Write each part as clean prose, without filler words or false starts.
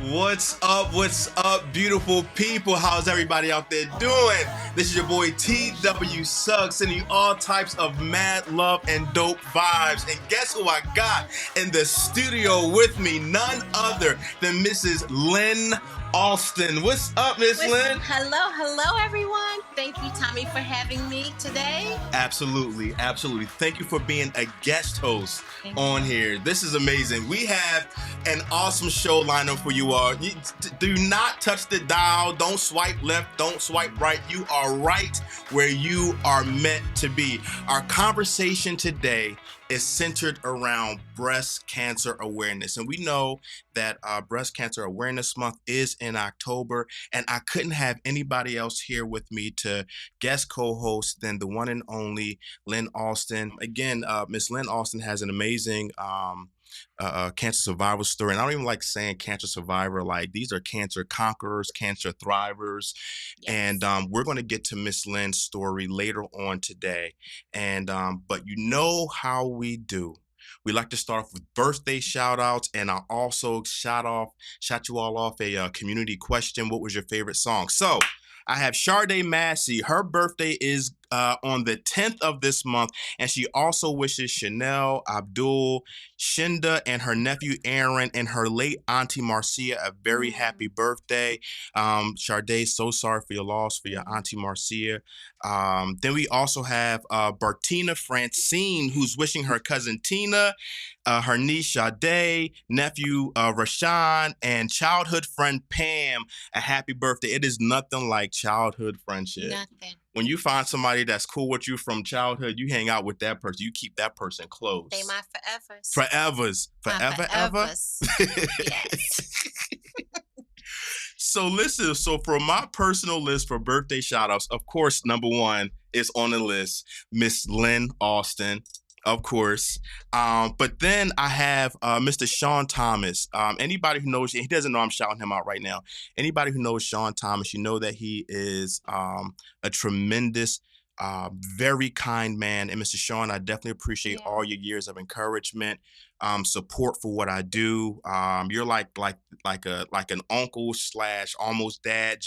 What's up? What's up, beautiful people? How's everybody out there doing? This is your boy TW Suggs, sending you all types of mad love and dope vibes. And guess who I got in the studio with me? None other than Mrs. Lynne Alston. What's up, Miss Lynne? Hello, everyone. Thank you, Tommy, for having me today. Absolutely. Thank you for being a guest host on here. This is amazing. We have an awesome show lined up for you all. Do not touch the dial. Don't swipe left. Don't swipe right. You are right where you are meant to be. Our conversation today is centered around breast cancer awareness. And we know that Breast Cancer Awareness Month is in October, and I couldn't have anybody else here with me to guest co-host than the one and only Lynne Alston. Again, Miss Lynne Alston has an amazing cancer survival story. And I don't even like saying cancer survivor. Like, these are cancer conquerors, cancer thrivers. Yes. And we're going to get to Miss Lynne's story later on today. And but you know how we do. We like to start off with birthday shout outs, and I'll also shout you all off a community question. What was your favorite song? So I have Sharday Massey. Her birthday is on the 10th of this month, and she also wishes Chanel, Abdul, Shinda, and her nephew Aaron, and her late auntie Marcia a very happy birthday. Sharday, so sorry for your loss, for your auntie Marcia. Then we also have Bertina Francine, who's wishing her cousin Tina, her niece Sade, nephew Rashawn, and childhood friend Pam a happy birthday. It is nothing like childhood friendship. Nothing. When you find somebody that's cool with you from childhood, you hang out with that person. You keep that person close. They my forevers. Forevers. Yes. So listen, for my personal list for birthday shout-outs, of course, number one is on the list, Miss Lynne Alston. Of course. But then I have Mr. Sean Thomas. Anybody who knows, he doesn't know I'm shouting him out right now. Anybody who knows Sean Thomas, you know that he is a tremendous, very kind man. And Mr. Sean, I definitely appreciate all your years of encouragement, support for what I do. You're like an uncle / almost dad.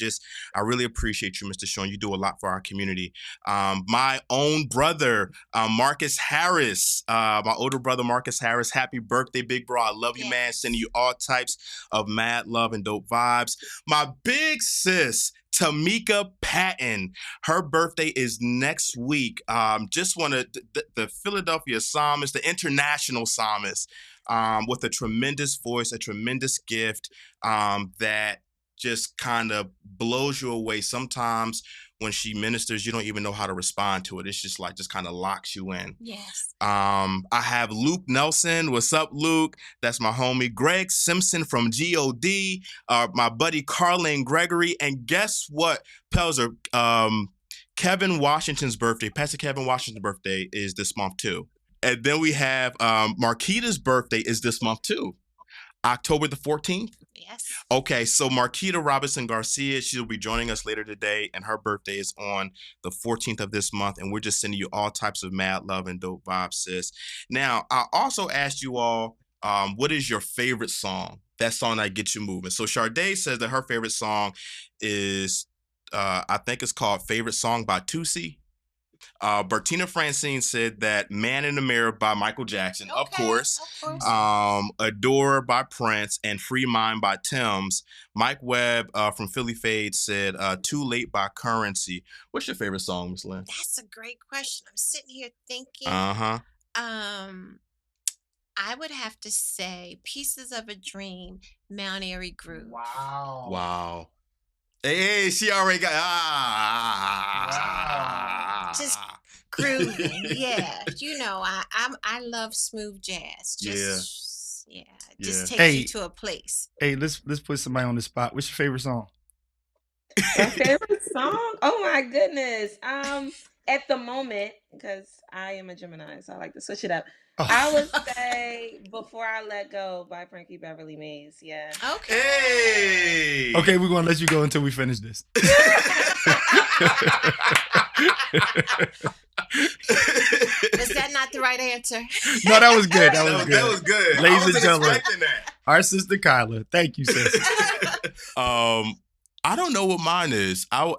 I really appreciate you, Mr. Sean. You do a lot for our community. My own brother, Marcus Harris, my older brother, Marcus Harris. Happy birthday, big bro. I love you, man. Sending you all types of mad love and dope vibes. My big sis, Tamika Patton. Her birthday is next week. Just want to, the Philadelphia psalmist, the international psalmist, with a tremendous voice, a tremendous gift that just kind of blows you away. Sometimes when she ministers, you don't even know how to respond to it. It's just kind of locks you in. Yes. I have Luke Nelson. What's up, Luke? That's my homie. Greg Simpson from GOD. My buddy Carlene Gregory. And guess what, Pelzer? Kevin Washington's birthday, Pastor Kevin Washington's birthday is this month too. And then we have Marquita's birthday is this month too. October the 14th? Yes. Okay, so Marquita Robinson-Garcia, she'll be joining us later today, and her birthday is on the 14th of this month, and we're just sending you all types of mad love and dope vibes, sis. Now, I also asked you all, what is your favorite song? That song that gets you moving. So Sharday says that her favorite song is, I think it's called Favorite Song by Tusi. Bertina Francine said that Man in the Mirror by Michael Jackson, of course. Adore by Prince, and Free Mind by Tim's. Mike Webb from Philly Fade said Too Late by Currency. What's your favorite song, Miss Lynne? That's a great question. I'm sitting here thinking. I would have to say Pieces of a Dream, Mount Airy Groove. Wow. Hey, she already got just grooving. Yeah. You know, I love smooth jazz. Just takes you to a place. Hey, let's put somebody on the spot. What's your favorite song? My favorite song? Oh my goodness. At the moment, because I am a Gemini, so I like to switch it up. I would say Before I Let Go by Frankie Beverly Mays. Yeah. Okay. Hey. Okay, we're going to let you go until we finish this. Was that not the right answer? No, that was good. That was good. That was good. Ladies I wasn't and gentlemen. expecting that. Our sister Kyla. Thank you, sis. I don't know what mine is. I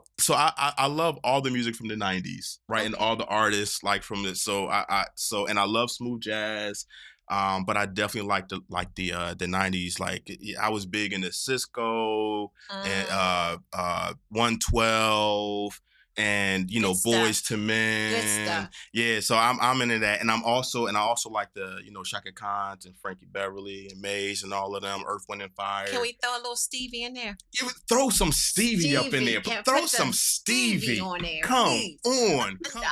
love all the music from the 90s, right? Okay. And all the artists like from it. And I love smooth jazz. But I definitely like the 90s. Like I was big into Cisco and 112 and Boys to Men. Good stuff. Yeah, so I'm into that, and I also like the Shaka Khan's and Frankie Beverly and Maze and all of them. Earth, Wind and Fire. Can we throw a little Stevie in there? Yeah, throw some Stevie up in there. Yeah, throw some Stevie on there. Come on. No.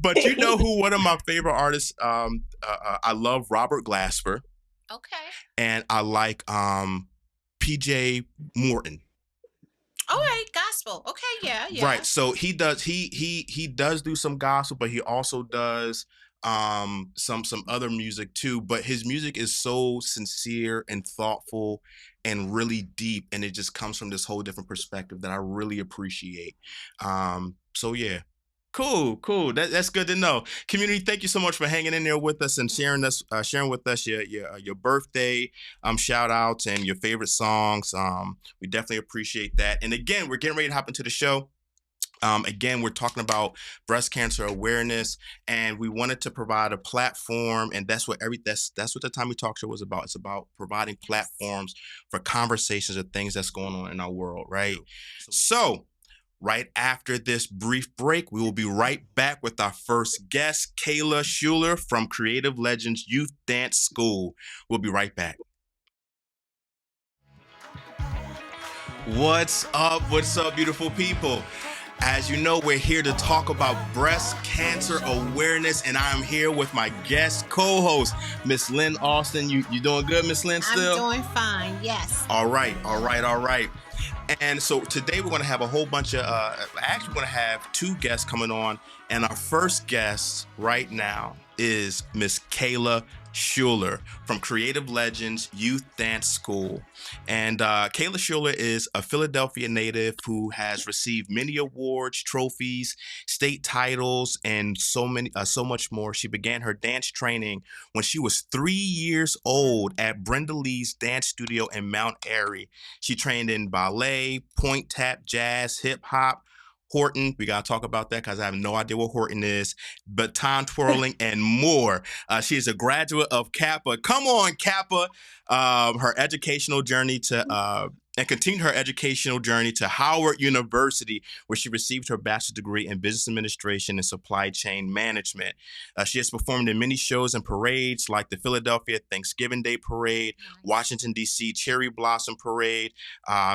But you know who one of my favorite artists? I love Robert Glasper. Okay. And I like PJ Morton. All right, gospel. Okay, yeah. Right. So he does do some gospel, but he also does some other music too. But his music is so sincere and thoughtful and really deep, and it just comes from this whole different perspective that I really appreciate. So yeah. Cool. That's good to know. Community, thank you so much for hanging in there with us and sharing with us your birthday shout outs and your favorite songs. We definitely appreciate that. And again, we're getting ready to hop into the show. Again, we're talking about breast cancer awareness, and we wanted to provide a platform, and that's what the Tommy Talk Show was about. It's about providing platforms for conversations of things that's going on in our world, right? So right after this brief break, we will be right back with our first guest, Kayla Shuler from Creative Legends Youth Dance School. We'll be right back. What's up, beautiful people? As you know, we're here to talk about breast cancer awareness, and I'm here with my guest co-host, Miss Lynne Alston. You doing good, Miss Lynne, still? I'm doing fine, yes. All right. And so today we're going to have a whole bunch of, actually we're going to have two guests coming on. And our first guest right now is Miss Kayla Shuler from Creative Legends Youth Dance School. And Kayla Shuler is a Philadelphia native who has received many awards, trophies, state titles, and so much more. She began her dance training when she was 3 years old at Brenda Lee's dance studio in Mount Airy. She trained in ballet, point tap, jazz, hip hop, Horton. We got to talk about that because I have no idea what Horton is, baton twirling, and more. She is a graduate of Kappa. Come on, Kappa. Her educational journey and continued her educational journey to Howard University, where she received her bachelor's degree in business administration and supply chain management. She has performed in many shows and parades like the Philadelphia Thanksgiving Day Parade, Washington, D.C. Cherry Blossom Parade.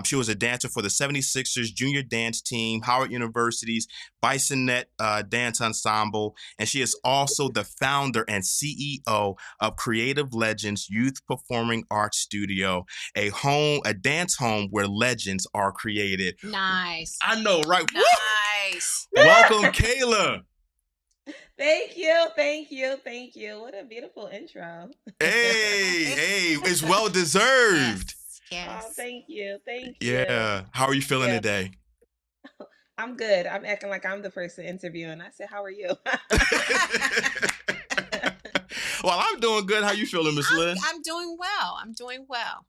She was a dancer for the 76ers Junior Dance Team, Howard University's Bisonet Dance Ensemble, and she is also the founder and CEO of Creative Legends Youth Performing Arts Studio, a dance home where legends are created. Nice. I know, right? Nice. Welcome, Kayla. Thank you. What a beautiful intro. Hey, it's well deserved. Yes. Oh, thank you. Yeah. How are you feeling today? I'm good. I'm acting like I'm the person interviewing. I said, how are you? Well, I'm doing good. How you feeling, Miss Lynne? I'm doing well.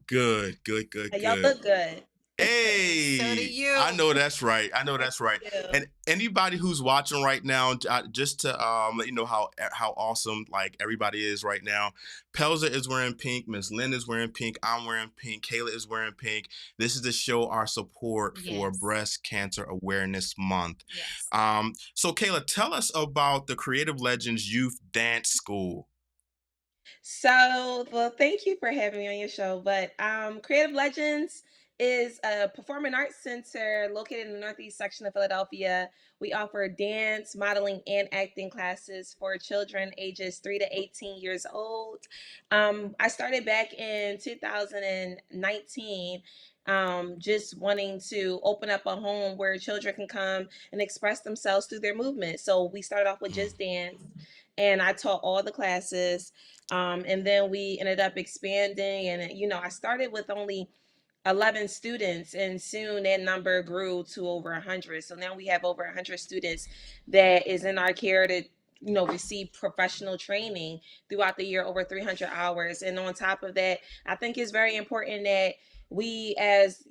Good. Y'all look good. Hey, so do you. I know that's right. And anybody who's watching right now, just to let you know how awesome like everybody is right now. Pelza is wearing pink. Miss Lynne is wearing pink. I'm wearing pink. Kayla is wearing pink. This is to show our support for Breast Cancer Awareness Month. Yes. So Kayla, tell us about the Creative Legends Youth Dance School. So, well, thank you for having me on your show. But Creative Legends is a performing arts center located in the northeast section of Philadelphia. We offer dance, modeling, and acting classes for children ages 3 to 18 years old. I started back in 2019. Just wanting to open up a home where children can come and express themselves through their movement. So we started off with just dance, and I taught all the classes. And then we ended up expanding, and I started with only 11 students, and soon that number grew to over 100. So now we have over 100 students that is in our care to receive professional training throughout the year, over 300 hours. And on top of that, I think it's very important that we, as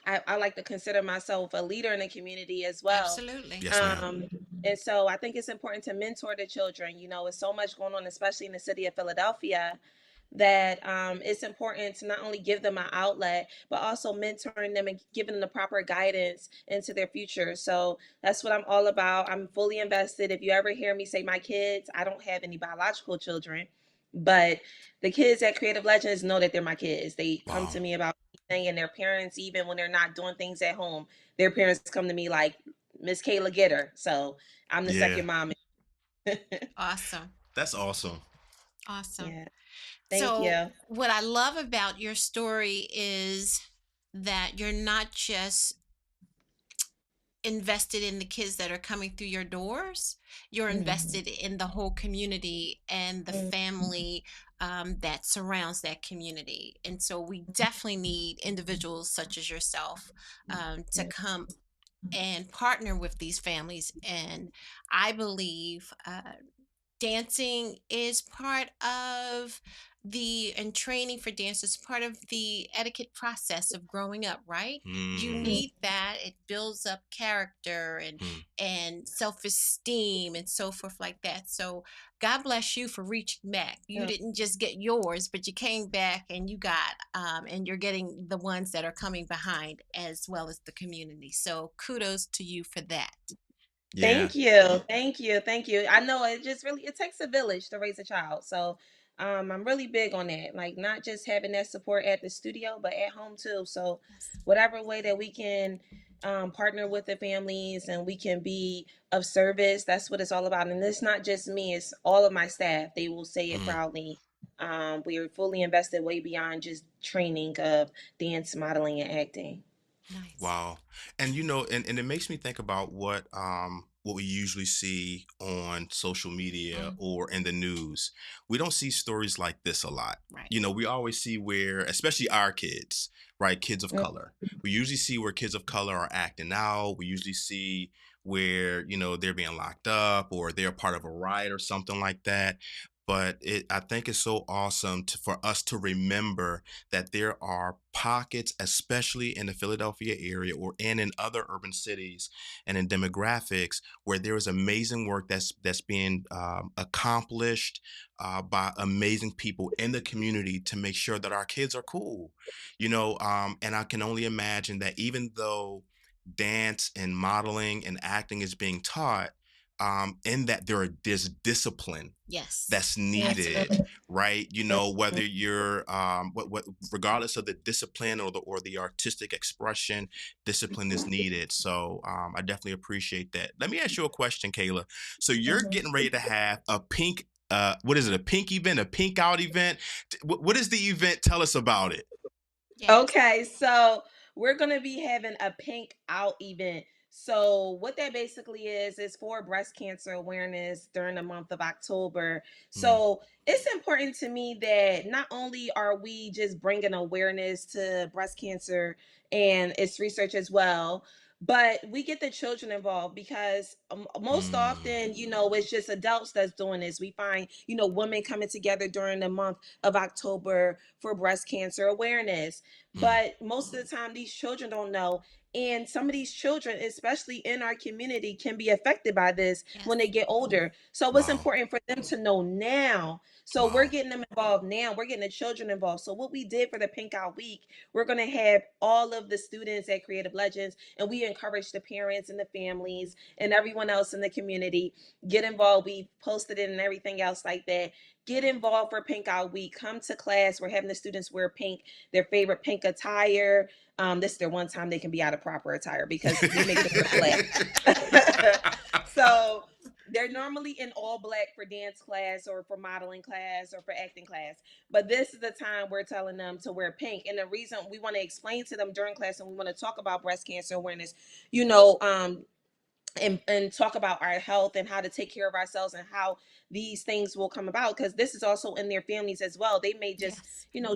I like to consider myself a leader in the community as well. Absolutely. Yes, ma'am. And so I think it's important to mentor the children. It's so much going on, especially in the city of Philadelphia, that it's important to not only give them an outlet, but also mentoring them and giving them the proper guidance into their future. So that's what I'm all about. I'm fully invested. If you ever hear me say my kids, I don't have any biological children, but the kids at Kreative Legends know that they're my kids. They come to me about anything, and their parents, even when they're not doing things at home, their parents come to me like, Miss Kayla, get her. So I'm the second mom. Awesome. That's awesome. Awesome. Yeah. Thank you. What I love about your story is that you're not just invested in the kids that are coming through your doors. You're invested in the whole community and the family that surrounds that community. And so we definitely need individuals such as yourself to come and partner with these families. And I believe dancing is part of and training for dance is part of the etiquette process of growing up, right? You need that. It builds up character and self-esteem and so forth like that. So God bless you for reaching back. You didn't just get yours, but you came back and you got and you're getting the ones that are coming behind as well as the community. So kudos to you for that. Yeah. Thank you. I know it takes a village to raise a child. So I'm really big on that. Like, not just having that support at the studio, but at home too. So whatever way that we can partner with the families and we can be of service, that's what it's all about. And it's not just me, it's all of my staff. They will say it proudly. We are fully invested way beyond just training of dance, modeling, and acting. Nice. Wow. And and it makes me think about what we usually see on social media or in the news. We don't see stories like this a lot. Right. We always see where, especially our kids, right? Kids of color. We usually see where kids of color are acting out. We usually see where, they're being locked up or they're part of a riot or something like that. But I think it's so awesome for us to remember that there are pockets, especially in the Philadelphia area or in other urban cities and in demographics, where there is amazing work that's being accomplished by amazing people in the community to make sure that our kids are cool. And I can only imagine that even though dance and modeling and acting is being taught, in that there's discipline that's needed, right? Whether you're regardless of the discipline or the artistic expression, discipline is needed. So I definitely appreciate that. Let me ask you a question, Kayla. So you're getting ready to have a pink what is it, a pink event, a pink out event? What is the event? Tell us about it. Okay, so we're going to be having a pink out event. So what that basically is for breast cancer awareness during the month of October. So it's important to me that not only are we just bringing awareness to breast cancer and its research as well, but we get the children involved, because most often, it's just adults that's doing this. We find, women coming together during the month of October for breast cancer awareness. But most of the time, these children don't know. And some of these children, especially in our community, can be affected by this when they get older. So it's important for them to know now. So we're getting them involved now. We're getting the children involved. So what we did for the Pink Out Week, we're going to have all of the students at Kreative Legends, and we encourage the parents and the families and everyone else in the community, get involved. We posted it and everything else like that. Get involved for Pink Out Week. Come to class. We're having the students wear pink, their favorite pink attire. This is their one time they can be out of proper attire, because we make them black. So they're normally in all black for dance class or for modeling class or for acting class. But this is the time we're telling them to wear pink. And the reason we want to explain to them during class, and we want to talk about breast cancer awareness, and talk about our health and how to take care of ourselves and how these things will come about, because this is also in their families as well. They may just,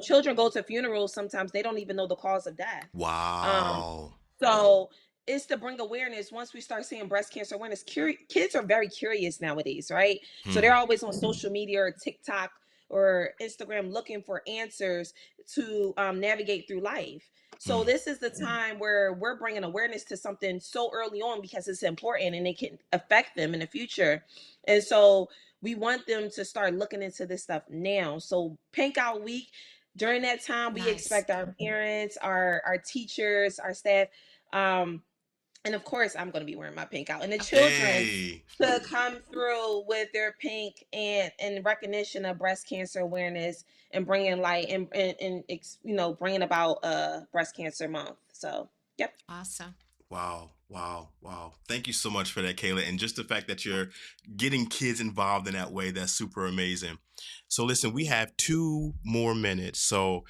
children go to funerals, sometimes they don't even know the cause of death. Wow. So is to bring awareness. Once we start seeing breast cancer awareness, kids are very curious nowadays, right? So they're always on social media or TikTok or Instagram looking for answers to navigate through life. So this is the time where we're bringing awareness to something so early on because it's important and it can affect them in the future. And so we want them to start looking into this stuff now. So Pink Out Week, during that time, we expect our parents, our teachers, our staff, and of course, I'm going to be wearing my pink out, and the children to come through with their pink and in recognition of breast cancer awareness and bringing light and bringing about breast cancer month. So, yep. Awesome. Wow. Thank you so much for that, Kayla. And just the fact that you're getting kids involved in that way, that's super amazing. So listen, we have 2 more minutes. So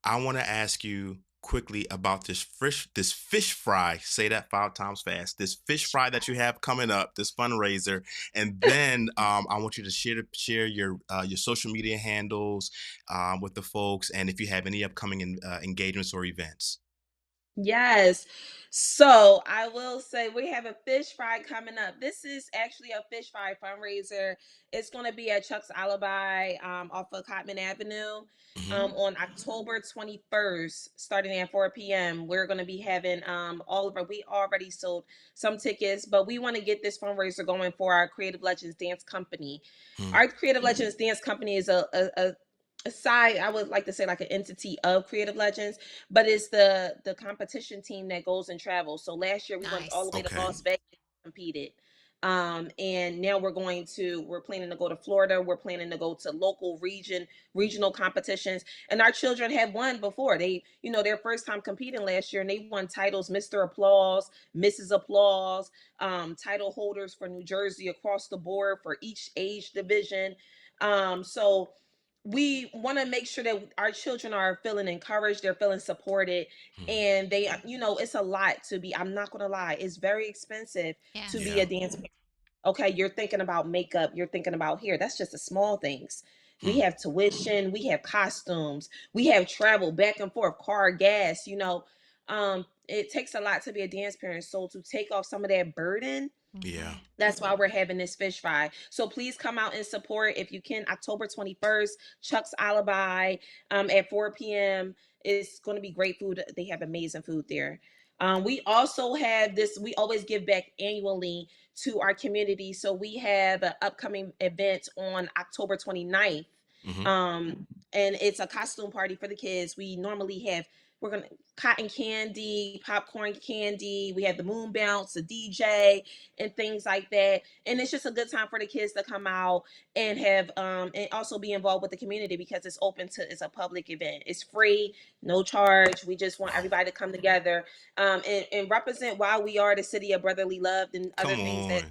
I want to ask you quickly about this fish fry. Say that 5 times fast. This fish fry that you have coming up, this fundraiser. And then I want you to share your social media handles with the folks, and if you have any upcoming engagements or events. Yes. So I will say we have a fish fry coming up. This is actually a fish fry fundraiser. It's going to be at Chuck's Alibi off of Cotman Avenue on October 21st, starting at 4 p.m. We're going to be having we already sold some tickets, but we want to get this fundraiser going for our Creative Legends Dance Company. Our Creative Legends Dance Company is a side, I would like to say, like an entity of Creative Legends, but it's the competition team that goes and travels. So last year we went all the way to Las Vegas and competed. And now we're planning to go to Florida. We're planning to go to regional competitions. And our children have won before. They, their first time competing last year, and they won titles, Mr. Applause, Mrs. Applause, title holders for New Jersey across the board for each age division. So we want to make sure that our children are feeling encouraged, they're feeling supported, and they, it's a lot to be, I'm not going to lie, it's very expensive to be a dance parent. Okay, you're thinking about makeup, you're thinking about hair. That's just the small things. We have tuition, we have costumes, we have travel back and forth, car, gas, it takes a lot to be a dance parent. So to take off some of that burden, that's why we're having this fish fry. So please come out and support if you can. October 21st, Chuck's Alibi at 4 p.m. It's going to be great food. They have amazing food there. We also have this, we always give back annually to our community. So we have an upcoming event on October 29th. And it's a costume party for the kids. We normally have, we're going to cotton candy, popcorn candy. We have the moon bounce, the DJ, and things like that. And it's just a good time for the kids to come out and have, and also be involved with the community because it's it's a public event. It's free, no charge. We just want everybody to come together and represent why we are the city of brotherly love and other things that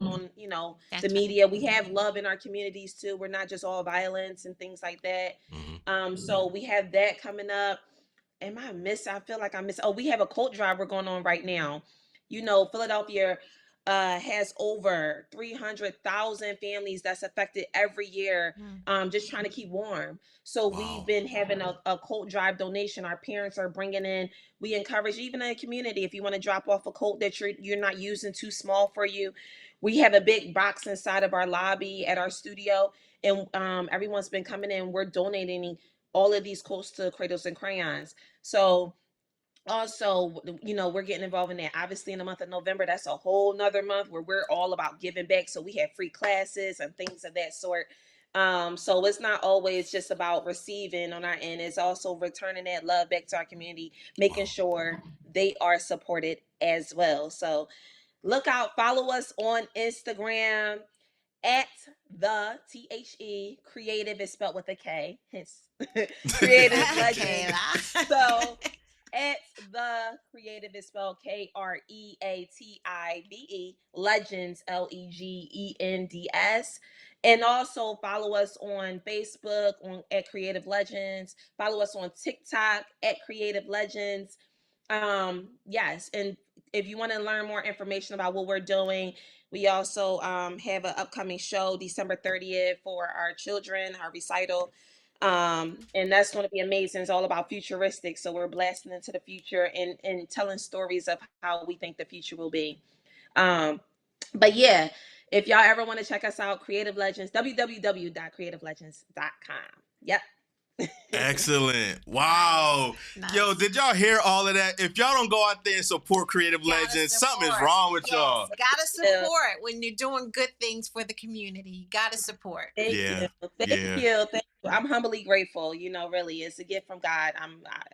on the media. We have love in our communities too. We're not just all violence and things like that. So we have that coming up. I feel like I miss. Oh, we have a coat drive we're going on right now. Philadelphia has over 300,000 families that's affected every year, just trying to keep warm. So we've been having a coat drive donation. Our parents are bringing in. We encourage, even in the community, if you want to drop off a coat that you're not using, too small for you, we have a big box inside of our lobby at our studio, and everyone's been coming in. We're donating all of these coats to Cradles and Crayons. So also, we're getting involved in that. Obviously, in the month of November, that's a whole nother month where we're all about giving back. So we have free classes and things of that sort. So it's not always just about receiving on our end. It's also returning that love back to our community, making sure they are supported as well. So look out, follow us on Instagram at the Creative is spelled with a K, hence Creative Legends. So at the Creative is spelled Kreative Legends Legends. And also follow us on Facebook at Creative Legends. Follow us on TikTok at Creative Legends. Yes, and if you want to learn more information about what we're doing, we also have an upcoming show December 30th for our children, our recital. And that's going to be amazing. It's all about futuristic. So we're blasting into the future and telling stories of how we think the future will be. But yeah, if y'all ever want to check us out, Kreative Legends, www.kreativelegends.com. Yep. Excellent. Wow. Nice. Yo, did y'all hear all of that? If y'all don't go out there and support Kreative Legends, something is wrong with y'all. Gotta support when you're doing good things for the community. You gotta support. Thank you. Thank you. I'm humbly grateful. You know, really, it's a gift from God.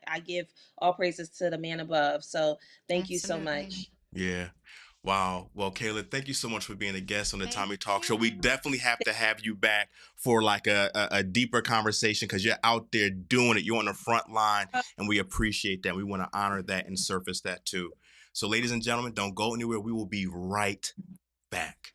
I give all praises to the man above. So thank you so much. Yeah. Wow. Well, Kayla, thank you so much for being a guest on the Tommy Talk Show. We definitely have to have you back for like a deeper conversation because you're out there doing it. You're on the front line, and we appreciate that. We want to honor that and surface that too. So, ladies and gentlemen, don't go anywhere. We will be right back.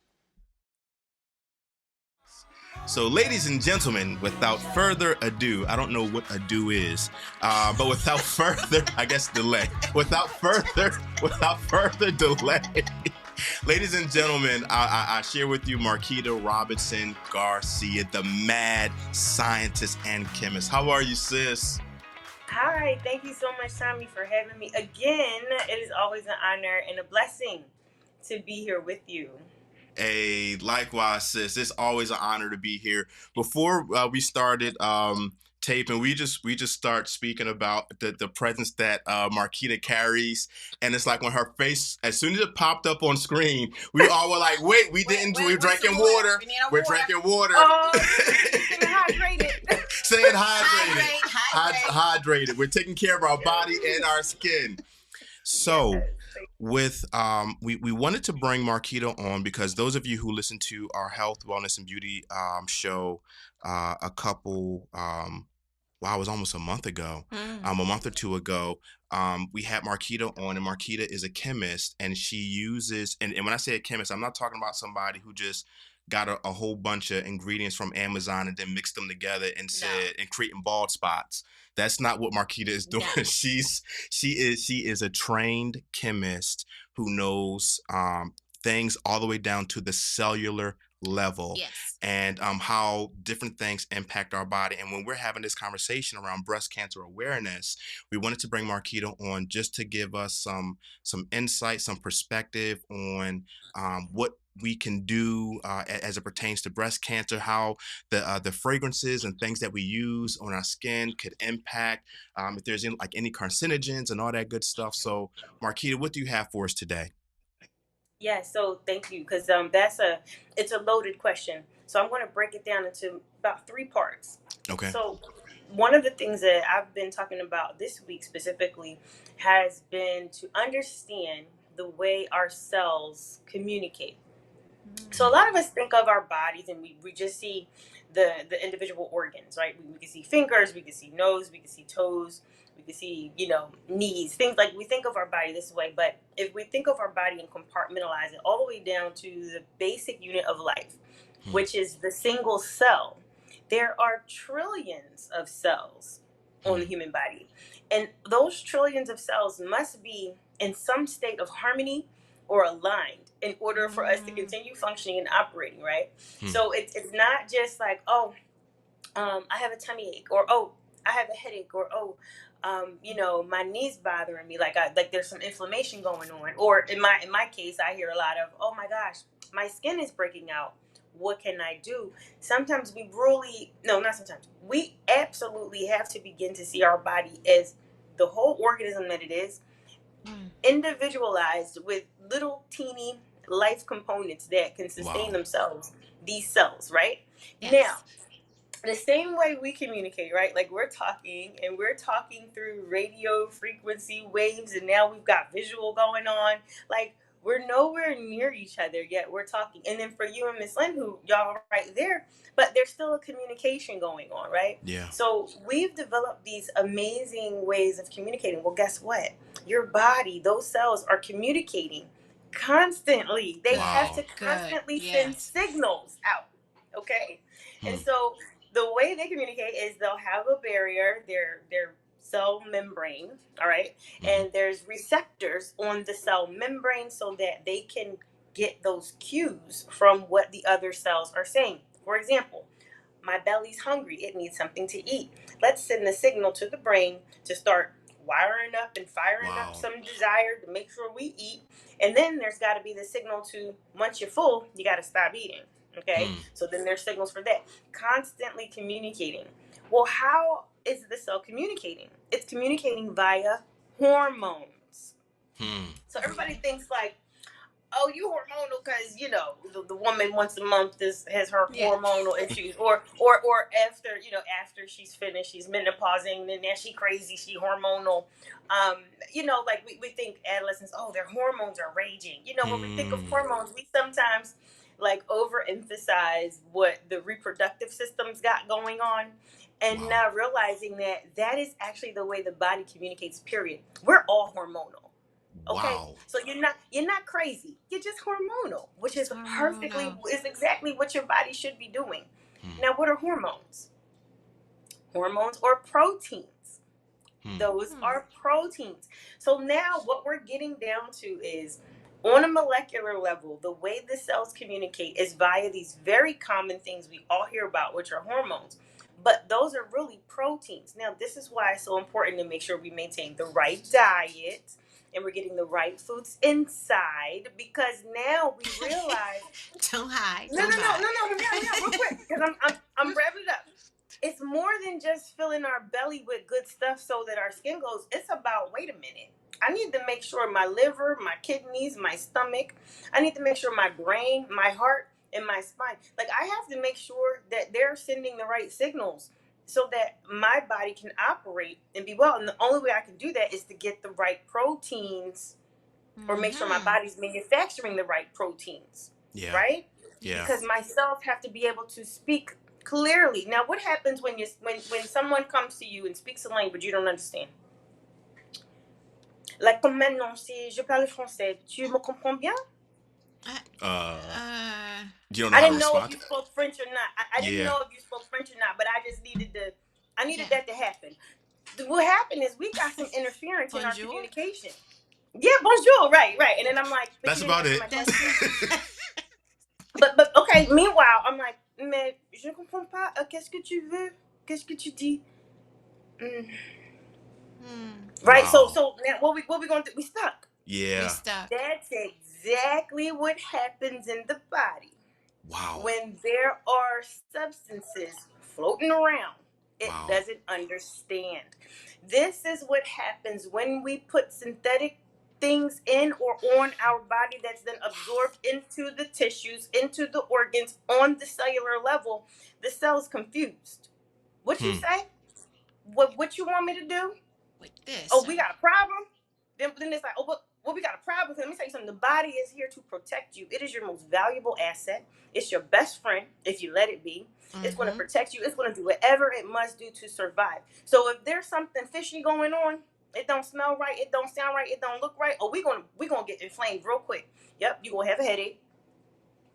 So, ladies and gentlemen, without further ado, I don't know what ado is, but without further, I guess delay, without further delay, ladies and gentlemen, I share with you Marquita Robinson-Garcia, the mad scientist and chemist. How are you, sis? Hi, thank you so much, Tommy, for having me again. It is always an honor and a blessing to be here with you. Hey, likewise, sis. It's always an honor to be here. Before we started taping, we just start speaking about the presence that Marquita carries, and it's like when her face, as soon as it popped up on screen, we all were like, "Wait, we're drinking water. We're drinking water." Oh, staying hydrated. Staying hydrated. We're taking care of our body and our skin. So. With we wanted to bring Marquita on because those of you who listen to our health, wellness, and beauty show a couple it was almost a month ago, a month or two ago, we had Marquita on, and Marquita is a chemist, and she uses, and when I say a chemist, I'm not talking about somebody who just got a whole bunch of ingredients from Amazon and then mixed them together and and creating bald spots. That's not what Marquita is doing. No. She is a trained chemist who knows things all the way down to the cellular level. Yes. And how different things impact our body. And when we're having this conversation around breast cancer awareness, we wanted to bring Marquita on just to give us some insight, some perspective on what we can do as it pertains to breast cancer, how the fragrances and things that we use on our skin could impact, if there's any carcinogens and all that good stuff. So, Marquita, what do you have for us today? Yeah, so thank you, because it's a loaded question. So I'm going to break it down into about 3 parts. Okay. So one of the things that I've been talking about this week specifically has been to understand the way our cells communicate. So a lot of us think of our bodies and we just see the individual organs, right? We can see fingers, we can see nose, we can see toes, we can see, knees, things like we think of our body this way. But if we think of our body and compartmentalize it all the way down to the basic unit of life, which is the single cell, there are trillions of cells on the human body. And those trillions of cells must be in some state of harmony or aligned in order for us to continue functioning and operating, right? So it's not just like, I have a tummy ache, or I have a headache, or my knee's bothering me, like there's some inflammation going on, or in my case, I hear a lot of, oh my gosh, my skin is breaking out. What can I do? Sometimes we absolutely have to begin to see our body as the whole organism that it is, individualized with little teeny life components that can sustain themselves, these cells, right? Yes. Now, the same way we communicate, right? Like we're talking through radio frequency waves, and now we've got visual going on. Like we're nowhere near each other yet we're talking. And then for you and Miss Lynne, who y'all are right there, but there's still a communication going on, right? Yeah. So we've developed these amazing ways of communicating. Well, guess what? Your body, those cells are communicating constantly. They have to constantly send signals out. Okay. And so the way they communicate is they'll have a barrier, their cell membrane, all right? And there's receptors on the cell membrane so that they can get those cues from what the other cells are saying. For example, my belly's hungry. It needs something to eat. Let's send the signal to the brain to start wiring up and firing up some desire to make sure we eat. And then there's got to be the signal to, once you're full, you got to stop eating. Okay? So then there's signals for that. Constantly communicating. Well, how is the cell communicating? It's communicating via hormones. So everybody thinks like, oh, you hormonal because, you know, the woman once a month has her hormonal issues, or after, you know, after she's finished, she's menopausing, and now she crazy, she hormonal. You know, like we think adolescents, oh, their hormones are raging. You know, when we think of hormones, we sometimes like overemphasize what the reproductive system's got going on, and not realizing that is actually the way the body communicates, period. We're all hormonal. Okay, so you're not crazy. You're just hormonal, which is is exactly what your body should be doing. Now, what are hormones? Hormones are proteins. Those are proteins. So now what we're getting down to is, on a molecular level, the way the cells communicate is via these very common things we all hear about, which are hormones. But those are really proteins. Now, this is why it's so important to make sure we maintain the right diet, and we're getting the right foods inside, because now we realize. Don't hide. No, real quick, because I'm wrapping it up. It's more than just filling our belly with good stuff so that our skin glows. It's about, wait a minute, I need to make sure my liver, my kidneys, my stomach, I need to make sure my brain, my heart, and my spine, like I have to make sure that they're sending the right signals, so that my body can operate and be well. And the only way I can do that is to get the right proteins, or make sure my body's manufacturing the right proteins. Right? Because my cells have to be able to speak clearly. Now, what happens when someone comes to you and speaks a language you don't understand? Like, comme maintenant, si je parle français, tu me comprends bien? You don't know I how didn't to know respond? if you spoke French or not. I didn't know if you spoke French or not, but I just needed that to happen. What happened is we got some interference in our communication. Yeah, bonjour, right. And then I'm like, that's about it. But okay, meanwhile, I'm like, mais je ne comprends pas, qu'est-ce que tu veux? Qu'est-ce que tu dis? Right, so now what we going to do? We stuck. Yeah. That's exactly what happens in the body. When there are substances floating around, it doesn't understand. This is what happens when we put synthetic things in or on our body that's then absorbed into the tissues, into the organs, on the cellular level. The cell's confused. What you say? What you want me to do? With this. Oh, we got a problem? Then it's like, oh, well, we got a problem. Let me tell you something. The body is here to protect you. It is your most valuable asset. It's your best friend, if you let it be. It's going to protect you. It's going to do whatever it must do to survive. So if there's something fishy going on, it don't smell right, it don't sound right, it don't look right, oh, we gonna get inflamed real quick. Yep, you're going to have a headache.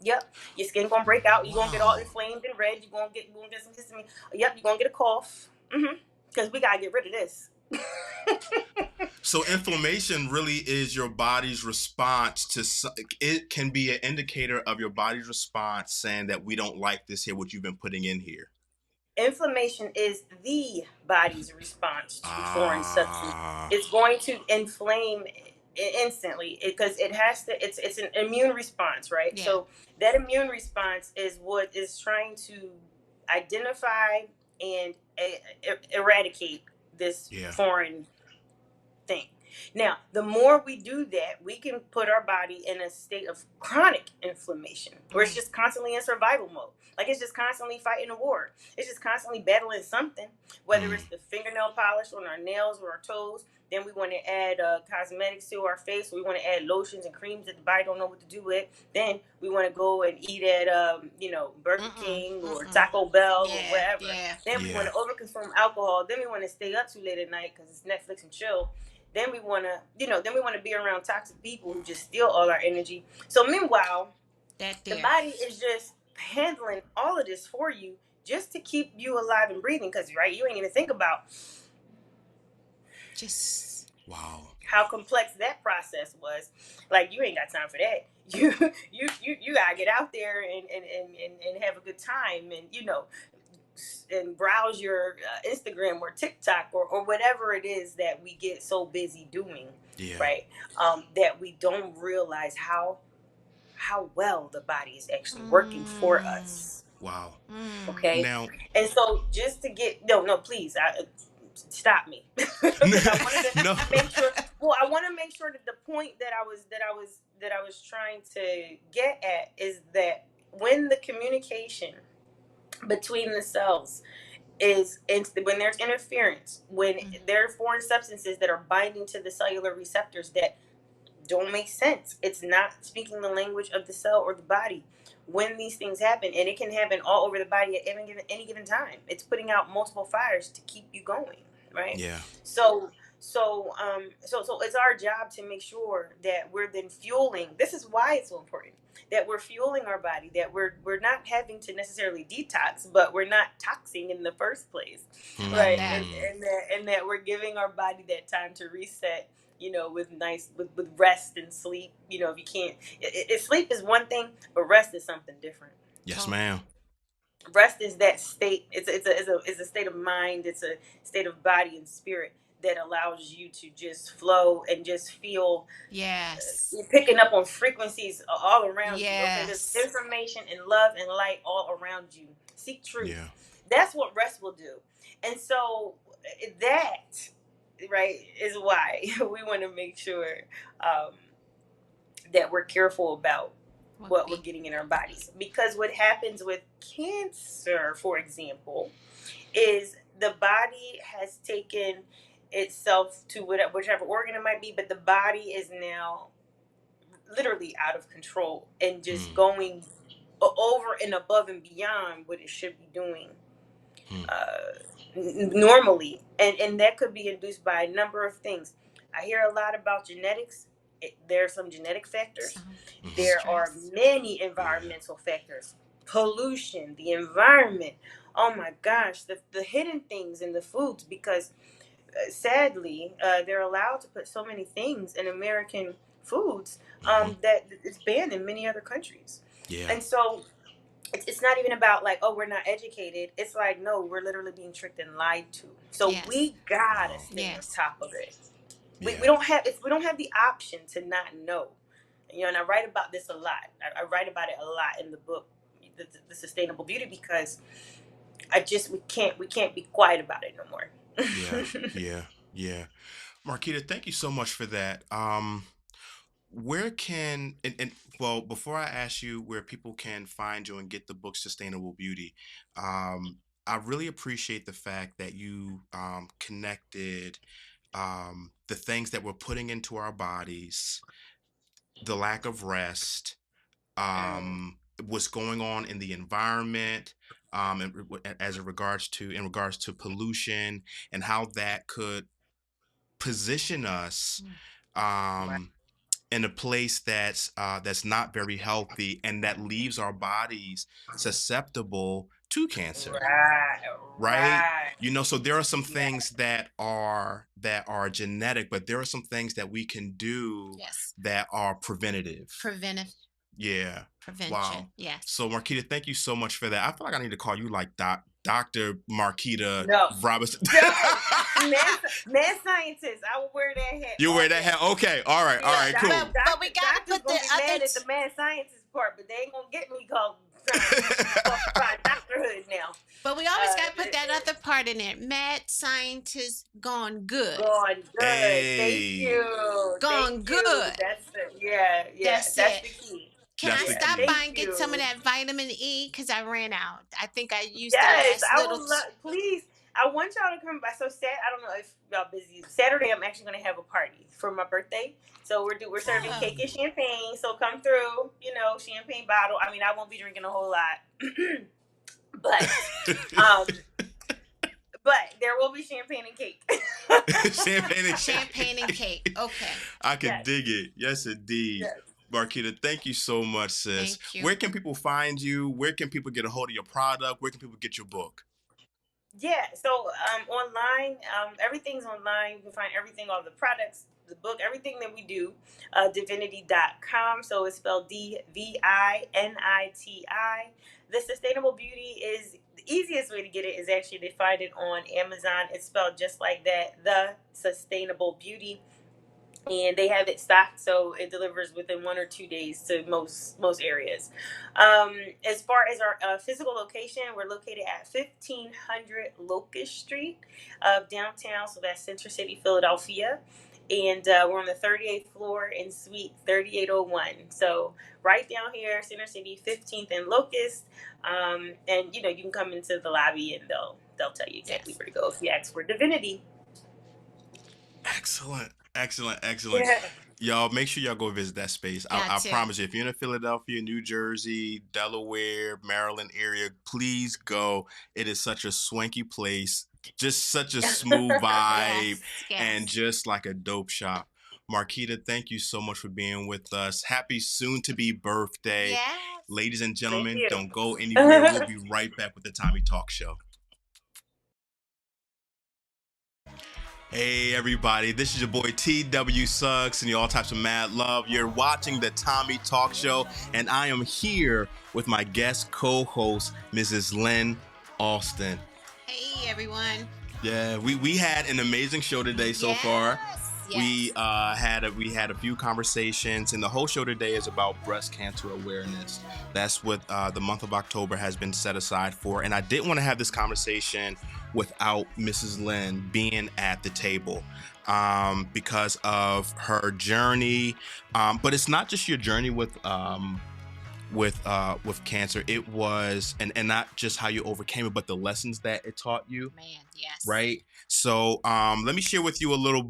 Yep, your skin going to break out. You're going to get all inflamed and red. You're going to get some histamine. Yep, you're going to get a cough. Because we got to get rid of this. So inflammation really is your body's response to, it can be an indicator of your body's response saying that we don't like this here, what you've been putting in here. Inflammation is the body's response to foreign substance. It's going to inflame instantly because it has to. It's an immune response, right? Yeah. So that immune response is what is trying to identify and eradicate this foreign thing. Now, the more we do that, we can put our body in a state of chronic inflammation, where it's just constantly in survival mode. Like it's just constantly fighting a war. It's just constantly battling something, whether it's the fingernail polish on our nails or our toes. Then we want to add cosmetics to our face. We want to add lotions and creams that the body don't know what to do with. Then we want to go and eat at, Burger King or Taco Bell or wherever. Yeah. Then we want to overconsume alcohol. Then we want to stay up too late at night because it's Netflix and chill. Then we want to, be around toxic people who just steal all our energy. So meanwhile, the body is just handling all of this for you just to keep you alive and breathing. Because, right, you ain't even think about just how complex that process was. Like, you ain't got time for that. You gotta get out there and have a good time. And, and browse your Instagram or TikTok or whatever it is that we get so busy doing, right? That we don't realize how well the body is actually working for us. Wow. Okay. Now, and so just to get no, please, stop me. I wanted to no. make sure. Well, I want to make sure that the point that I was trying to get at is that when the communication between the cells when there's interference, when there are foreign substances that are binding to the cellular receptors that don't make sense, it's not speaking the language of the cell or the body. When these things happen, and it can happen all over the body at any given time, it's putting out multiple fires to keep you going, right? Yeah. So it's our job to make sure that we're then fueling. This is why it's so important that we're fueling our body, that we're not having to necessarily detox, but we're not toxing in the first place, right? And that we're giving our body that time to reset, with rest and sleep. If you can't, sleep is one thing, but rest is something different. Yes, ma'am. Rest is that state. It's a state of mind. It's a state of body and spirit that allows you to just flow and just feel. Yes. You're picking up on frequencies all around you. Yes. Okay, there's information and love and light all around you. Seek truth. Yeah. That's what rest will do. And so that, right, is why we want to make sure that we're careful about what we're getting in our bodies. Because what happens with cancer, for example, is the body has taken itself to whichever organ it might be, but the body is now literally out of control and just going over and above and beyond what it should be doing normally. And that could be induced by a number of things. I hear a lot about genetics. There are some genetic factors. There are many environmental factors. Pollution, the environment. Oh my gosh, the hidden things in the foods, because sadly, they're allowed to put so many things in American foods that it's banned in many other countries. Yeah. And so it's not even about like, oh, we're not educated. It's like, no, we're literally being tricked and lied to. So we gotta stay on top of it. We don't have the option to not know. And I write about this a lot. I write about it a lot in the book, the Sustainable Beauty, because we can't be quiet about it no more. Yeah. Marquita, thank you so much for that. Where can well, before I ask you where people can find you and get the book Sustainable Beauty, I really appreciate the fact that you connected the things that we're putting into our bodies, the lack of rest, what's going on in the environment, in regards to pollution, and how that could position us in a place that's not very healthy, and that leaves our bodies susceptible to cancer. Right? So there are some things that are genetic, but there are some things that we can do that are preventative. Yeah. Prevention. Wow. Yes. So Marquita, thank you so much for that. I feel like I need to call you like Dr. Marquita Robinson. Man scientist. I will wear that hat. You wear that hat? Okay. All right. Cool. But we gotta put the mad at the man scientist part, but they ain't gonna get me called doctorhood now. But we always gotta put that other part in there. Mad scientist gone good. Gone good. Hey. Thank you. Gone good. That's it. Yeah. That's the key. Can I stop by and get some of that vitamin E? Because I ran out. I think I used the last little. Please. I want y'all to come by. So I don't know if y'all busy. Saturday, I'm actually going to have a party for my birthday. So we're serving cake and champagne. So come through, champagne bottle. I mean, I won't be drinking a whole lot. But there will be champagne and cake. Champagne and cake. Okay. I can dig it. Yes, indeed. Yes. Marquita, thank you so much, sis. Thank you. Where can people find you? Where can people get a hold of your product? Where can people get your book? Yeah, so online, everything's online. You can find everything, all the products, the book, everything that we do, DVINITI.com. So it's spelled DVINITI. The Sustainable Beauty easiest way to get it is actually to find it on Amazon. It's spelled just like that, The Sustainable Beauty. And they have it stocked, so it delivers within 1 or 2 days to most areas. As far as our physical location, we're located at 1500 Locust Street downtown, so that's Center City, Philadelphia. And we're on the 38th floor in Suite 3801. So right down here, Center City, 15th and Locust. And you can come into the lobby and they'll tell you exactly where to go if you ask for Divinity. Excellent. Yeah. Y'all, make sure y'all go visit that space. I promise you, if you're in the Philadelphia, New Jersey, Delaware, Maryland area, please go. It is such a swanky place, just such a smooth vibe, and just like a dope shop. Marquita, thank you so much for being with us. Happy soon-to-be birthday. Yes. Ladies and gentlemen, don't go anywhere. We'll be right back with the Tommie Talk Show. Hey everybody, this is your boy TW Suggs and you all types of mad love. You're watching the Tommie Talk Show and I am here with my guest co-host, Mrs. Lynne Alston. Hey everyone. Yeah, we had an amazing show today so far. Yes. We had a few conversations, and the whole show today is about breast cancer awareness. That's what the month of October has been set aside for. And I didn't want to have this conversation without Mrs. Lynne being at the table because of her journey. But it's not just your journey with cancer. It was and not just how you overcame it, but the lessons that it taught you. Man, yes. Right. So let me share with you a little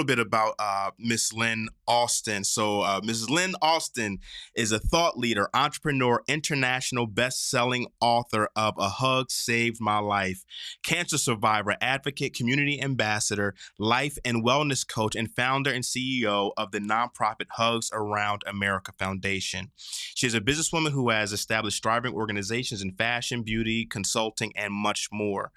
bit about Miss Lynne Alston. So Mrs. Lynne Alston is a thought leader, entrepreneur, international best-selling author of A Hug Saved My Life, cancer survivor, advocate, community ambassador, life and wellness coach, and founder and CEO of the nonprofit Hugs Around America Foundation. She is a businesswoman who has established thriving organizations in fashion, beauty, consulting, and much more.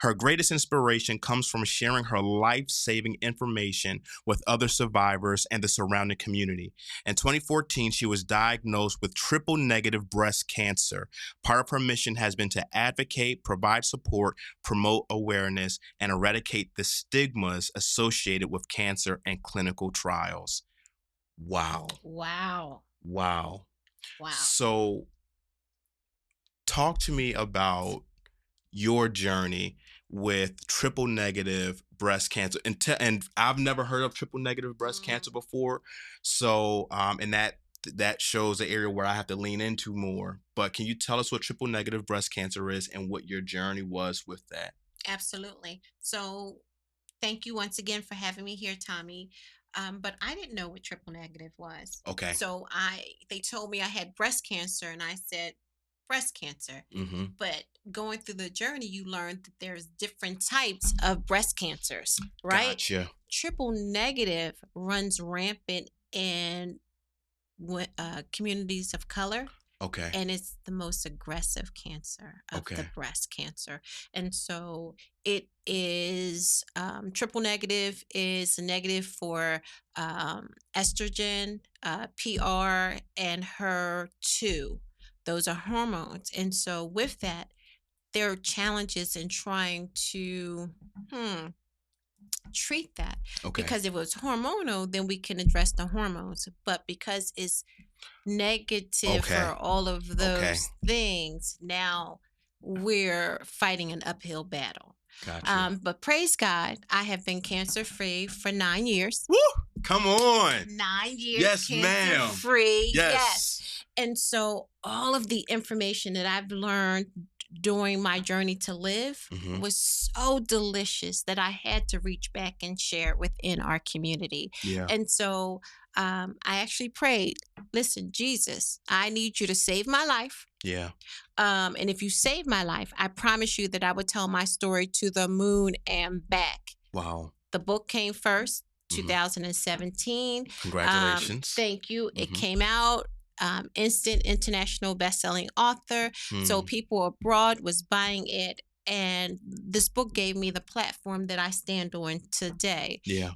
Her greatest inspiration comes from sharing her life-saving information with other survivors and the surrounding community. In 2014, she was diagnosed with triple-negative breast cancer. Part of her mission has been to advocate, provide support, promote awareness, and eradicate the stigmas associated with cancer and clinical trials. Wow. So, talk to me about your journey with triple negative breast cancer. And I've never heard of triple negative breast cancer before. So, and that shows the area where I have to lean into more. But can you tell us what triple negative breast cancer is and what your journey was with that? Absolutely. So thank you once again for having me here, Tommie. But I didn't know what triple negative was. Okay. So they told me I had breast cancer and I said, breast cancer. Mm-hmm. But going through the journey, you learned that there's different types of breast cancers, right? Gotcha. Triple negative runs rampant in communities of color. Okay. And it's the most aggressive cancer of the breast cancer. And so it is triple negative is negative for estrogen, PR, and HER2. Those are hormones. And so with that, there are challenges in trying to treat that. Okay. Because if it was hormonal, then we can address the hormones. But because it's negative for all of those things, now we're fighting an uphill battle. Gotcha. But praise God, I have been cancer-free for 9 years. Woo! Come on. 9 years. Yes, ma'am. Cancer-free. Yes. And so all of the information that I've learned during my journey to live was so delicious that I had to reach back and share it within our community. Yeah. And so I actually prayed, listen, Jesus, I need you to save my life. Yeah. And if you save my life, I promise you that I would tell my story to the moon and back. Wow. The book came first, 2017. Congratulations. Thank you. It came out. Instant international best-selling author. So people abroad was buying it. And this book gave me the platform that I stand on today. Yeah.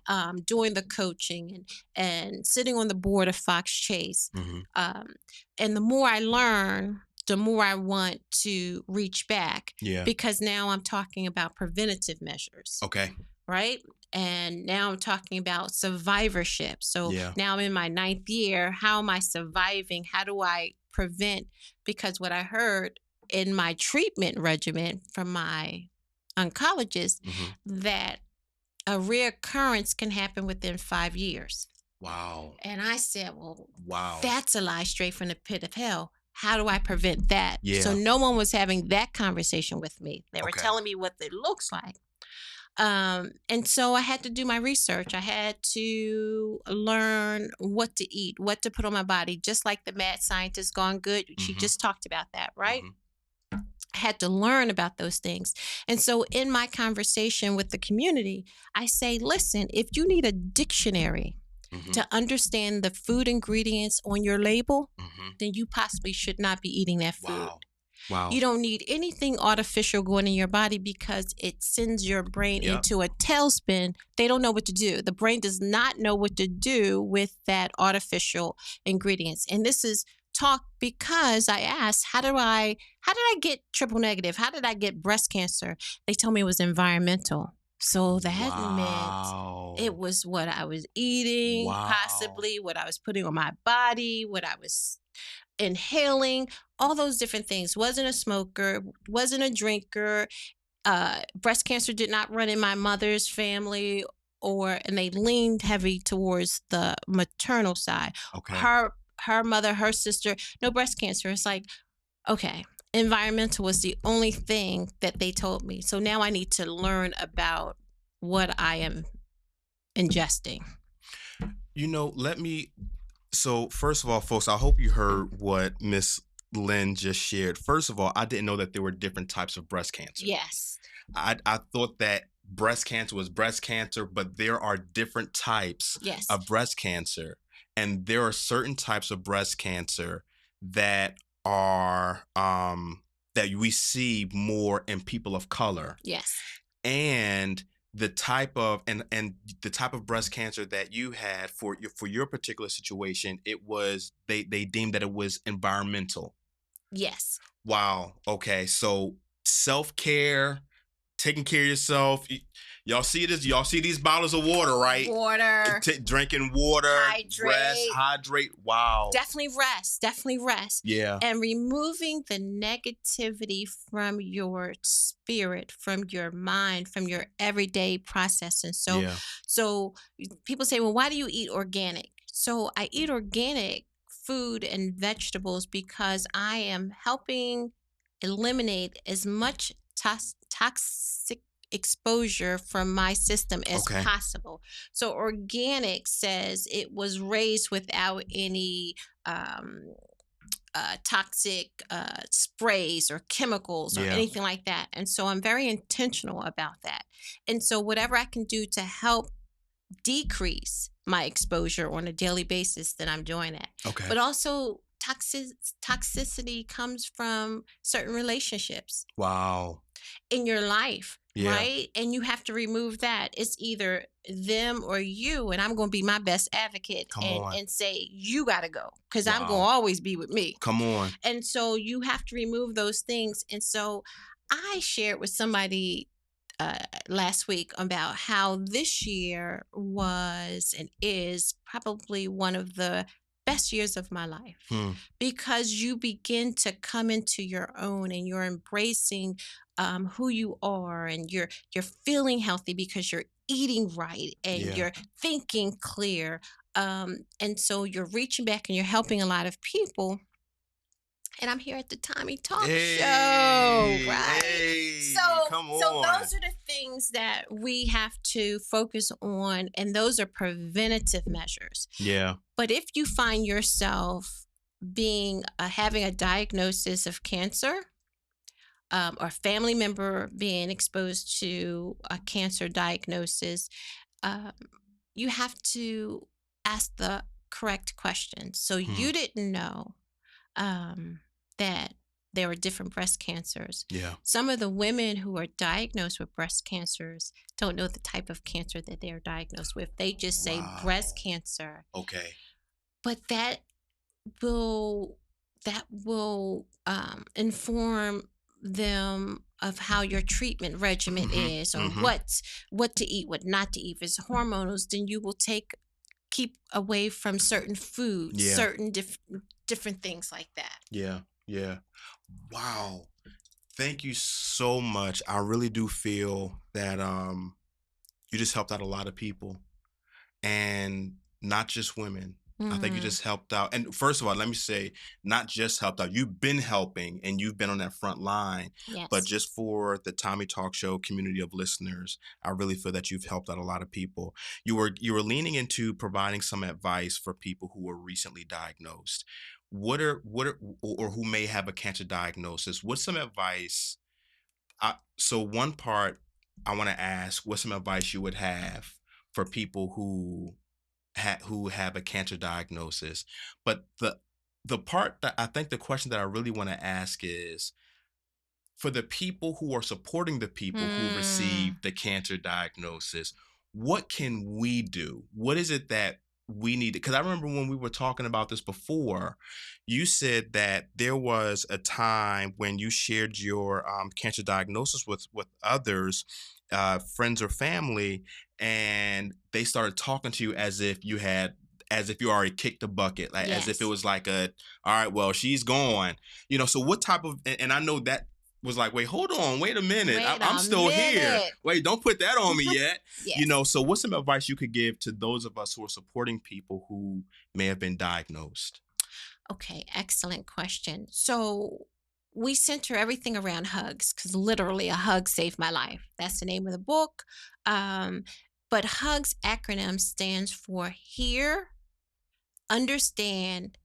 Doing the coaching and sitting on the board of Fox Chase. And the more I learn, the more I want to reach back. Yeah. Because now I'm talking about preventative measures. Okay. Right? And now I'm talking about survivorship. So now I'm in my 9th year. How am I surviving? How do I prevent? Because what I heard in my treatment regimen from my oncologist, that a reoccurrence can happen within 5 years. Wow. And I said, well, wow, that's a lie straight from the pit of hell. How do I prevent that? Yeah. So no one was having that conversation with me. They were telling me what it looks like. And so I had to do my research. I had to learn what to eat, what to put on my body, just like the mad scientist Gone Good. She just talked about that, right? I had to learn about those things. And so in my conversation with the community, I say, listen, if you need a dictionary to understand the food ingredients on your label, then you possibly should not be eating that food. Wow. You don't need anything artificial going in your body because it sends your brain into a tailspin. They don't know what to do. The brain does not know what to do with that artificial ingredients. And this is talk because I asked, how did I get triple negative? How did I get breast cancer? They told me it was environmental. So that meant it was what I was eating, possibly what I was putting on my body, what I was inhaling, all those different things. Wasn't a smoker, wasn't a drinker. Breast cancer did not run in my mother's family, and they leaned heavy towards the maternal side. Okay. Her mother, her sister, no breast cancer. It's like, okay, environmental was the only thing that they told me. So now I need to learn about what I am ingesting. So first of all, folks, I hope you heard what Miss Lynne just shared. First of all, I didn't know that there were different types of breast cancer. Yes. I thought that breast cancer was breast cancer, but there are different types of breast cancer. And there are certain types of breast cancer that are that we see more in people of color. Yes. And the type of the type of breast cancer that you had for your particular situation, it was they deemed that it was environmental. Yes. Wow. Okay. So self-care, taking care of yourself. Y'all see this? Y'all see these bottles of water, right? Water. Drinking water. Hydrate. Wow. Definitely rest. Yeah. And removing the negativity from your spirit, from your mind, from your everyday processing. So people say, well, why do you eat organic? So I eat organic food and vegetables because I am helping eliminate as much toxic exposure from my system as possible. So organic says it was raised without any toxic sprays or chemicals or anything like that. And so I'm very intentional about that. And so whatever I can do to help decrease my exposure on a daily basis, then I'm doing that. Okay. But also toxicity comes from certain relationships. Wow. In your life, right? And you have to remove that. It's either them or you, and I'm going to be my best advocate and say, you got to go because I'm going to always be with me. Come on. And so you have to remove those things. And so I shared with somebody last week about how this year was and is probably one of the best years of my life because you begin to come into your own and you're embracing who you are and you're feeling healthy because you're eating right and you're thinking clear. And so you're reaching back and you're helping a lot of people. And I'm here at the TOMMIE Talk Show, right? So those are the things that we have to focus on, and those are preventative measures. Yeah. But if you find yourself having a diagnosis of cancer, or a family member being exposed to a cancer diagnosis, you have to ask the correct questions. So you didn't know that there were different breast cancers. Yeah. Some of the women who are diagnosed with breast cancers don't know the type of cancer that they are diagnosed with. They just say breast cancer. Okay. But that will that will inform them of how your treatment regimen is, or what to eat, what not to eat. If it's hormonals, then you will keep away from certain foods, certain different things like that. Yeah. Wow. Thank you so much. I really do feel that you just helped out a lot of people, and not just women. I think you just helped out. And first of all, let me say, not just helped out. You've been helping, and you've been on that front line. Yes. But just for the TOMMIE Talk Show community of listeners, I really feel that you've helped out a lot of people. You were leaning into providing some advice for people who were recently diagnosed. What are or who may have a cancer diagnosis? What's some advice? So one part I want to ask, what's some advice you would have for people who have a cancer diagnosis? But the part that I think, the question that I really want to ask is, for the people who are supporting the people who receive the cancer diagnosis, what can we do? What is it that we need? Because I remember when we were talking about this before, you said that there was a time when you shared your cancer diagnosis with others, friends or family, and they started talking to you as if you already kicked the bucket, like as if it was like all right, well, she's gone. So what type of, and I know that was like, wait, hold on, wait a minute, I'm still here. Wait, don't put that on me yet. So what's some advice you could give to those of us who are supporting people who may have been diagnosed? Okay, excellent question. So we center everything around hugs, because literally a hug saved my life. That's the name of the book. But HUGS acronym stands for Hear, Understand,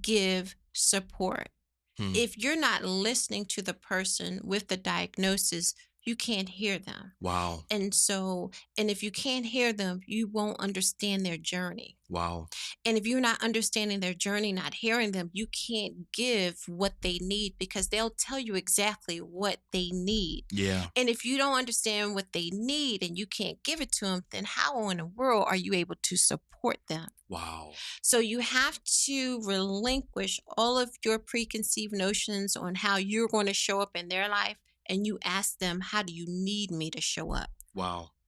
Give, Support. If you're not listening to the person with the diagnosis, you can't hear them. Wow. And if you can't hear them, you won't understand their journey. Wow. And if you're not understanding their journey, not hearing them, you can't give what they need, because they'll tell you exactly what they need. Yeah. And if you don't understand what they need and you can't give it to them, then how in the world are you able to support them? Wow. So you have to relinquish all of your preconceived notions on how you're going to show up in their life, and you ask them, how do you need me to show up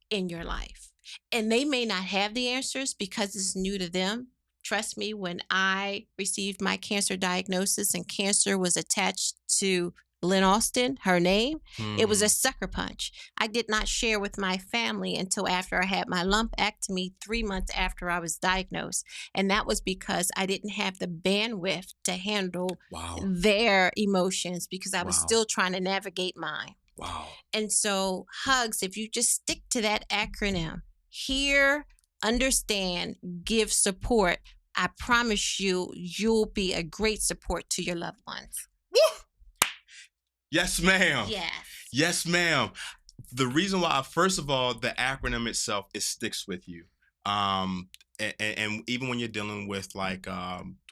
in your life? And they may not have the answers because it's new to them. Trust me, when I received my cancer diagnosis and cancer was attached to Lynne Alston, her name, it was a sucker punch. I did not share with my family until after I had my lumpectomy 3 months after I was diagnosed. And that was because I didn't have the bandwidth to handle their emotions, because I was still trying to navigate mine. Wow. And so HUGS, if you just stick to that acronym, Hear, Understand, Give, Support, I promise you'll be a great support to your loved ones. Woo! Yes, ma'am. Yes. Yes, ma'am. The reason why, first of all, the acronym itself, it sticks with you. And even when you're dealing with like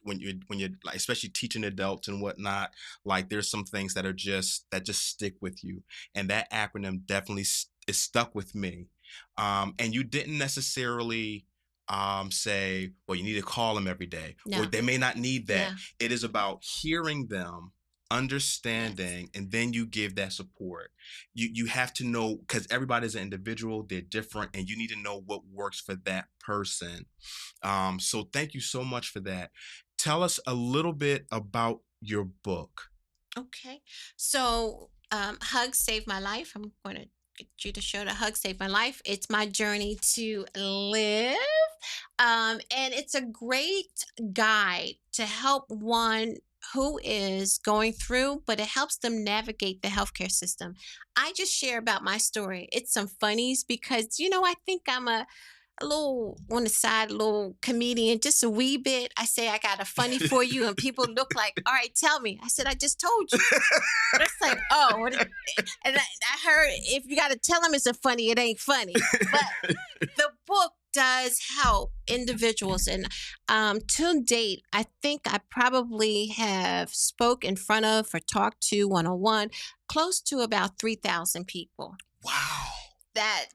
when you're like, especially teaching adults and whatnot, like there's some things that just stick with you, and that acronym definitely is stuck with me. And you didn't necessarily say, well, you need to call them every day, or they may not need that. Yeah. It is about hearing them, understanding, and then you give that support. You have to know, because everybody's an individual, they're different, and you need to know what works for that person. So thank you so much for that. Tell us a little bit about your book. Okay. So HUGS Saved My Life. I'm going to get you to show the HUGS Saved My Life. It's my journey to live. And it's a great guide to help one who is going through, but it helps them navigate the healthcare system. I just share about my story. It's some funnies because, I think I'm a little on the side, a little comedian, just a wee bit. I say I got a funny for you, and people look like, all right, tell me. I said, I just told you. It's like, oh, and I heard if you got to tell them it's a funny, it ain't funny. But the book does help individuals. And to date, I think I probably have spoke in front of or talked to one-on-one close to about 3,000 people. Wow. That,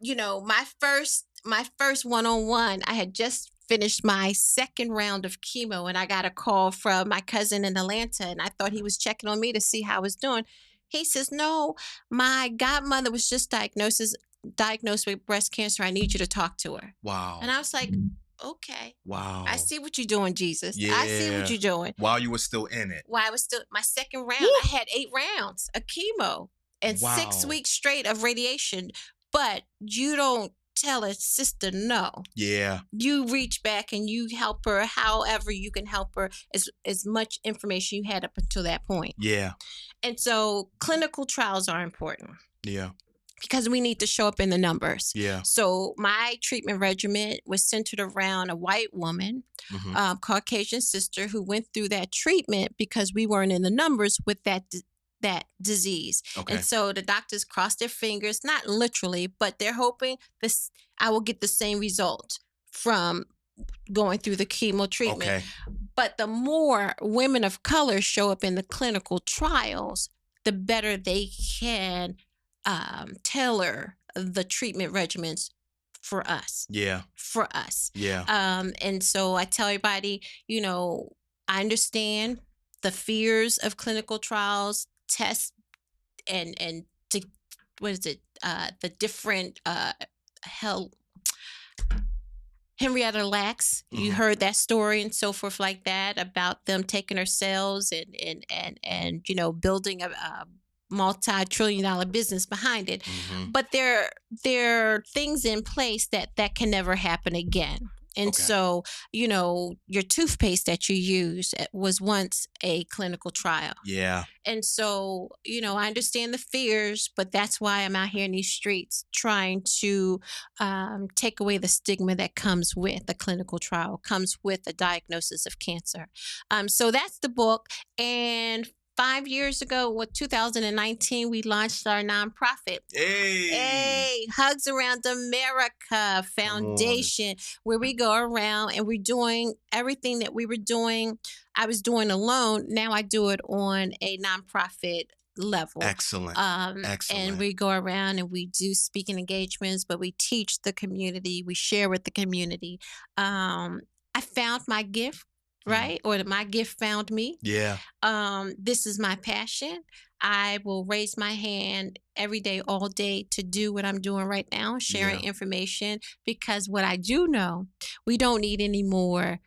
my first one-on-one, I had just finished my second round of chemo, and I got a call from my cousin in Atlanta, and I thought he was checking on me to see how I was doing. He says, "No, my godmother was just diagnosed with breast cancer. I need you to talk to her." Wow. And I was like, "Okay. Wow. I see what you're doing, Jesus. Yeah. I see what you're doing." While you were still in it. While I was still my second round, I had 8 rounds of chemo and 6 weeks straight of radiation. But you don't tell a sister no. Yeah. You reach back and you help her however you can help her, as much information you had up until that point. Yeah. And so clinical trials are important. Yeah. Because we need to show up in the numbers. Yeah. So my treatment regimen was centered around a white woman, Caucasian sister, who went through that treatment because we weren't in the numbers with that disease. Okay. And so the doctors crossed their fingers, not literally, but they're hoping I will get the same result from going through the chemo treatment. Okay. But the more women of color show up in the clinical trials, the better they can tailor the treatment regimens for us. Yeah. For us. Yeah. And so I tell everybody, I understand the fears of clinical trials, tests, and the different Henrietta Lacks, you heard that story and so forth like that about them taking her cells and building a multi-trillion-dollar business behind it. But there are things in place that can never happen again. And so, your toothpaste that you use was once a clinical trial. Yeah. And so, I understand the fears, but that's why I'm out here in these streets trying to take away the stigma that comes with a clinical trial, comes with a diagnosis of cancer. So that's the book. And 5 years ago, 2019, we launched our nonprofit. Hey, Hugs Around America Foundation, where we go around and we're doing everything that I was doing alone. Now I do it on a nonprofit level. Excellent. And we go around and we do speaking engagements, but we teach the community, we share with the community. I found my gift. Right? Or my gift found me. Yeah. This is my passion. I will raise my hand every day, all day to do what I'm doing right now, sharing information, because what I do know, we don't need any more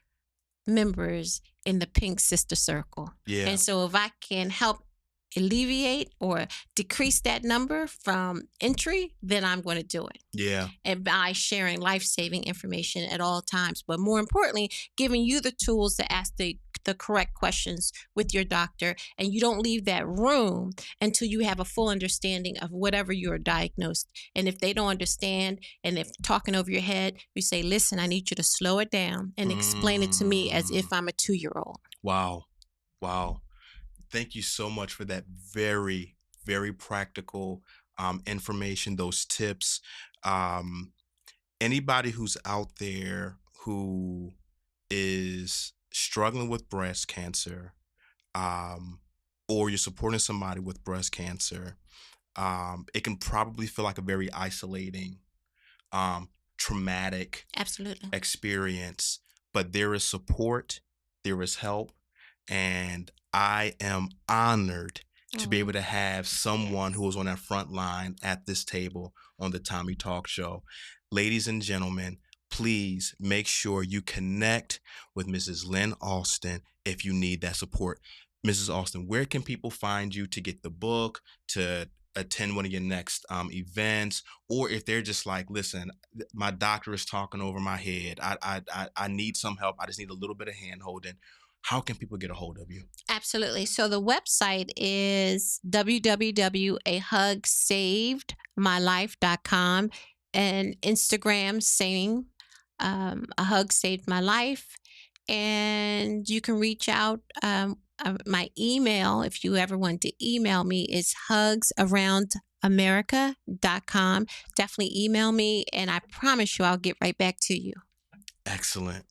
members in the Pink Sister Circle. Yeah. And so if I can help alleviate or decrease that number from entry, then I'm going to do it. Yeah. And by sharing life-saving information at all times, but more importantly, giving you the tools to ask the correct questions with your doctor, and you don't leave that room until you have a full understanding of whatever you're diagnosed. And if they don't understand, and if talking over your head, you say, "Listen, I need you to slow it down and explain it to me as if I'm a 2-year-old." Wow. Thank you so much for that very, very practical information, those tips. Anybody who's out there who is struggling with breast cancer, or you're supporting somebody with breast cancer, it can probably feel like a very isolating, traumatic experience. But there is support, there is help, and I am honored to be able to have someone who is on that front line at this table on the TOMMIE Talk Show. Ladies and gentlemen, please make sure you connect with Mrs. Lynne Alston if you need that support. Mrs. Alston, where can people find you to get the book, to attend one of your next events, or if they're just like, "Listen, my doctor is talking over my head. I need some help. I just need a little bit of hand holding." How can people get a hold of you? Absolutely. So the website is www.ahugsavedmylife.com, and Instagram, same, A Hug Saved My Life. And you can reach out. My email, if you ever want to email me, is hugsaroundamerica.com. Definitely email me, and I promise you I'll get right back to you. Excellent.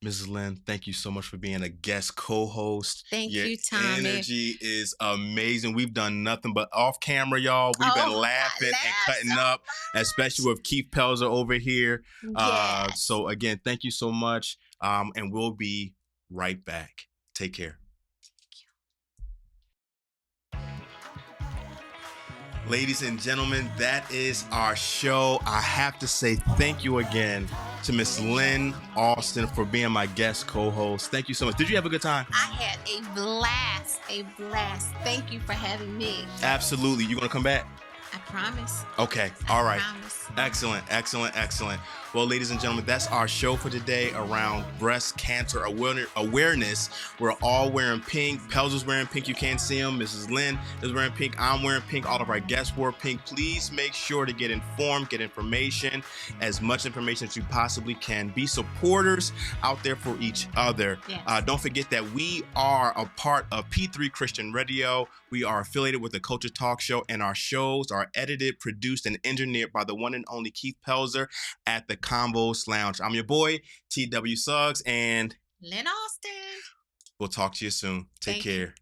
Mrs. Lynne, thank you so much for being a guest co-host. Thank Your you, Tommy. energy is amazing. We've done nothing but off camera, y'all. We've been laughing and cutting up, especially with Keith Pelzer over here. Yes. So again, thank you so much. And we'll be right back. Take care. Ladies and gentlemen, that is our show. I have to say thank you again to Miss Lynne Alston for being my guest co-host. Thank you so much. Did you have a good time? I had a blast, a blast. Thank you for having me. Absolutely. You gonna come back? I promise. Okay. All right. I promise. Excellent. Excellent. Excellent. Well, ladies and gentlemen, that's our show for today around breast cancer awareness. We're all wearing pink. Pelzer's wearing pink. You can't see him. Mrs. Lynne is wearing pink. I'm wearing pink. All of our guests wore pink. Please make sure to get informed, get information, as much information as you possibly can. Be supporters out there for each other. Yes. Don't forget that we are a part of P3 Christian Radio. We are affiliated with the Culture Talk Show, and our shows are edited, produced, and engineered by the one and only Keith Pelzer at the Combos Lounge. I'm your boy, TW Suggs, and Lynne Alston. we'll talk to you soon. Take care.